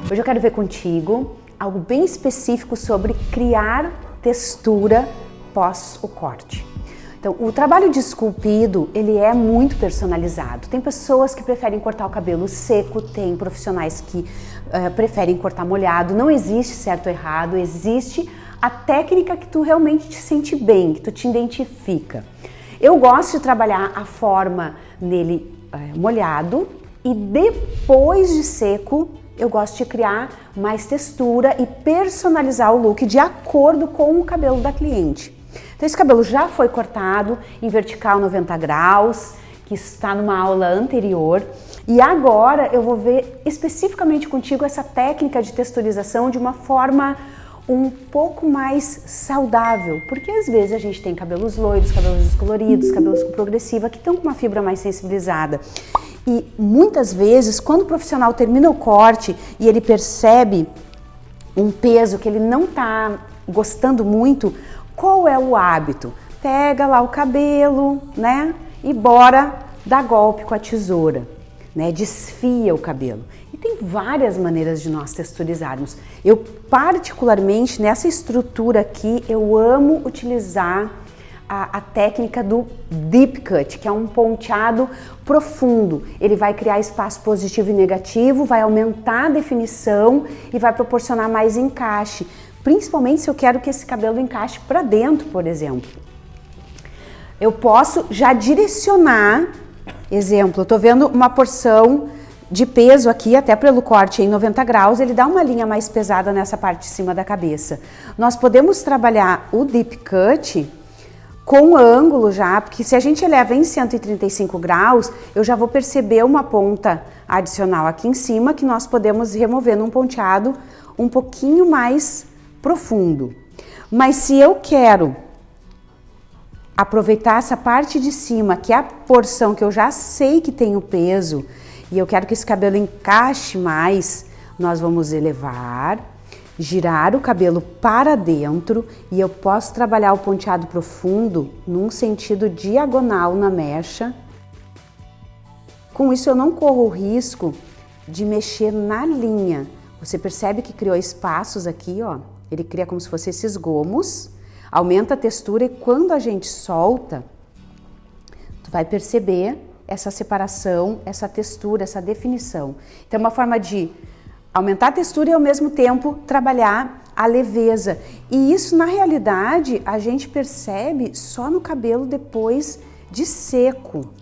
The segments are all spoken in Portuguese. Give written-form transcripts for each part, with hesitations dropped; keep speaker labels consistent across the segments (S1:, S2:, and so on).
S1: Hoje eu quero ver contigo algo bem específico sobre criar textura pós o corte. Então, o trabalho de esculpido, ele é muito personalizado. Tem pessoas que preferem cortar o cabelo seco, tem profissionais que preferem cortar molhado. Não existe certo ou errado, existe a técnica que tu realmente te sente bem, que tu te identifica. Eu gosto de trabalhar a forma nele molhado e depois de seco, eu gosto de criar mais textura e personalizar o look de acordo com o cabelo da cliente. Então esse cabelo já foi cortado em vertical 90 graus, que está numa aula anterior, e agora eu vou ver especificamente contigo essa técnica de texturização de uma forma um pouco mais saudável, porque às vezes a gente tem cabelos loiros, cabelos descoloridos, cabelos com progressiva, que estão com uma fibra mais sensibilizada. E muitas vezes, quando o profissional termina o corte e ele percebe um peso que ele não está gostando muito, qual é o hábito? Pega lá o cabelo, né? E bora dar golpe com a tesoura, né? Desfia o cabelo. E tem várias maneiras de nós texturizarmos. Eu particularmente, nessa estrutura aqui, eu amo utilizar a técnica do deep cut, que é um ponteado profundo. Ele vai criar espaço positivo e negativo, vai aumentar a definição e vai proporcionar mais encaixe, principalmente se eu quero que esse cabelo encaixe para dentro, por exemplo. Eu posso já direcionar, exemplo, eu tô vendo uma porção de peso aqui, até pelo corte em 90 graus, ele dá uma linha mais pesada nessa parte de cima da cabeça. Nós podemos trabalhar o deep cut com ângulo já, porque se a gente eleva em 135 graus, eu já vou perceber uma ponta adicional aqui em cima que nós podemos remover num ponteado um pouquinho mais profundo. Mas se eu quero aproveitar essa parte de cima, que é a porção que eu já sei que tem o peso, e eu quero que esse cabelo encaixe mais, nós vamos elevar, girar o cabelo para dentro e eu posso trabalhar o ponteado profundo num sentido diagonal na mecha. Com isso eu não corro o risco de mexer na linha. Você percebe que criou espaços aqui, ó. Ele cria como se fossem esses gomos, aumenta a textura e quando a gente solta, tu vai perceber essa separação, essa textura, essa definição. Então é uma forma de aumentar a textura e ao mesmo tempo trabalhar a leveza. E isso na realidade a gente percebe só no cabelo depois de seco.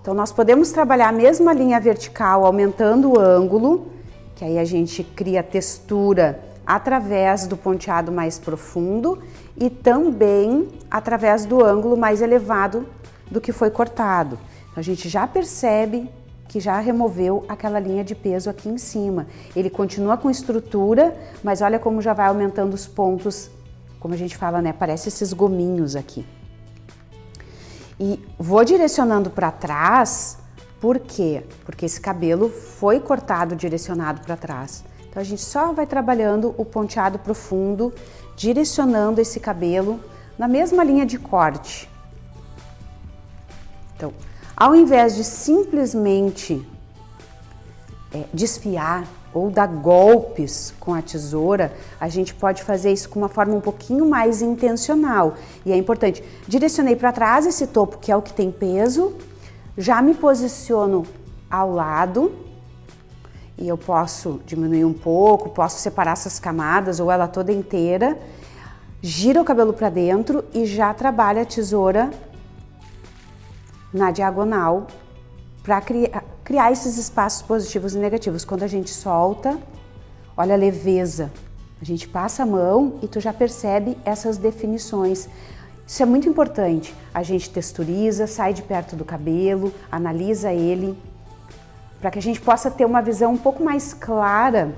S1: Então nós podemos trabalhar a mesma linha vertical aumentando o ângulo, que aí a gente cria textura através do ponteado mais profundo e também através do ângulo mais elevado do que foi cortado. Então a gente já percebe que já removeu aquela linha de peso aqui em cima. Ele continua com estrutura, mas olha como já vai aumentando os pontos, como a gente fala, né? Parece esses gominhos aqui. E vou direcionando para trás, por quê? Porque esse cabelo foi cortado, direcionado para trás. Então a gente só vai trabalhando o ponteado profundo, direcionando esse cabelo na mesma linha de corte. Então, ao invés de simplesmente desfiar ou dar golpes com a tesoura, a gente pode fazer isso com uma forma um pouquinho mais intencional. E é importante, direcionei para trás esse topo, que é o que tem peso, já me posiciono ao lado e eu posso diminuir um pouco, posso separar essas camadas ou ela toda inteira, gira o cabelo para dentro e já trabalha a tesoura na diagonal para criar esses espaços positivos e negativos. Quando a gente solta, olha a leveza. A gente passa a mão e tu já percebe essas definições. Isso é muito importante. A gente texturiza, sai de perto do cabelo, analisa ele, para que a gente possa ter uma visão um pouco mais clara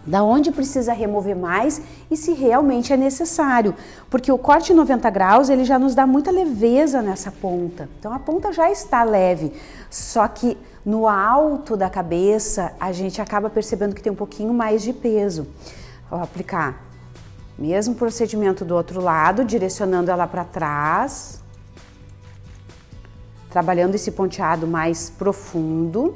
S1: da onde precisa remover mais e se realmente é necessário, porque o corte 90 graus ele já nos dá muita leveza nessa ponta, então a ponta já está leve, só que no alto da cabeça a gente acaba percebendo que tem um pouquinho mais de peso. Vou aplicar mesmo procedimento do outro lado, direcionando ela para trás, trabalhando esse ponteado mais profundo,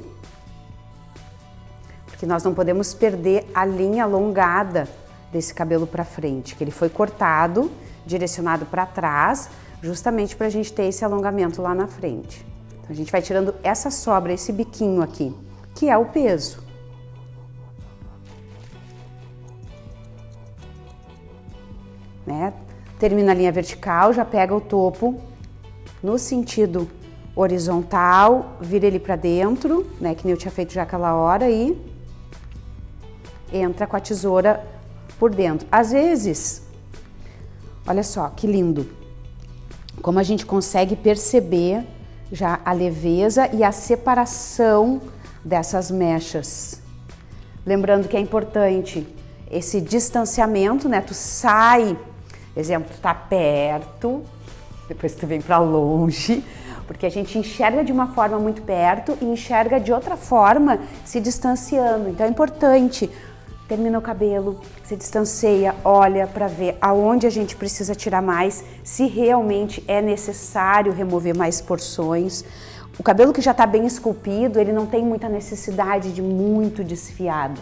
S1: porque nós não podemos perder a linha alongada desse cabelo para frente, que ele foi cortado, direcionado para trás, justamente para a gente ter esse alongamento lá na frente. Então, a gente vai tirando essa sobra, esse biquinho aqui, que é o peso. Né? Termina a linha vertical, já pega o topo no sentido horizontal, vira ele para dentro, né? Que nem eu tinha feito já aquela hora, e entra com a tesoura por dentro. Às vezes, olha só que lindo, como a gente consegue perceber já a leveza e a separação dessas mechas. Lembrando que é importante esse distanciamento, né? Tu sai, exemplo, tu tá perto, depois tu vem para longe, porque a gente enxerga de uma forma muito perto e enxerga de outra forma se distanciando. Então é importante, termina o cabelo, se distancia, olha para ver aonde a gente precisa tirar mais, se realmente é necessário remover mais porções. O cabelo que já está bem esculpido, ele não tem muita necessidade de muito desfiado,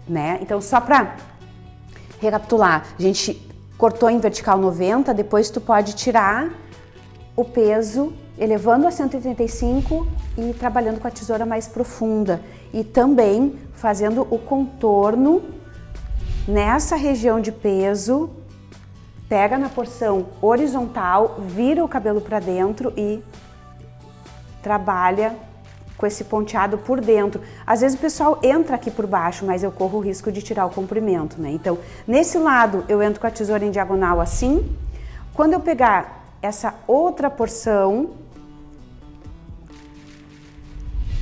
S1: né? Então, só para recapitular, a gente cortou em vertical 90, depois tu pode tirar o peso, elevando a 135 e trabalhando com a tesoura mais profunda. E também fazendo o contorno nessa região de peso, pega na porção horizontal, vira o cabelo para dentro e trabalha com esse ponteado por dentro. Às vezes o pessoal entra aqui por baixo, mas eu corro o risco de tirar o comprimento, né? Então, nesse lado eu entro com a tesoura em diagonal assim. Quando eu pegar essa outra porção,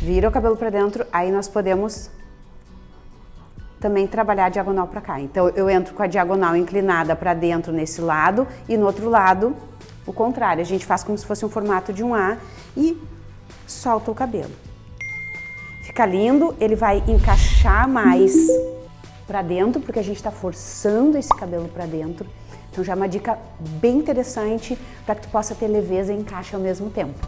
S1: vira o cabelo para dentro, aí nós podemos também trabalhar a diagonal para cá. Então, eu entro com a diagonal inclinada para dentro nesse lado e no outro lado, o contrário. A gente faz como se fosse um formato de um A e solta o cabelo. Fica lindo, ele vai encaixar mais para dentro, porque a gente está forçando esse cabelo para dentro. Então já é uma dica bem interessante para que tu possa ter leveza e encaixe ao mesmo tempo.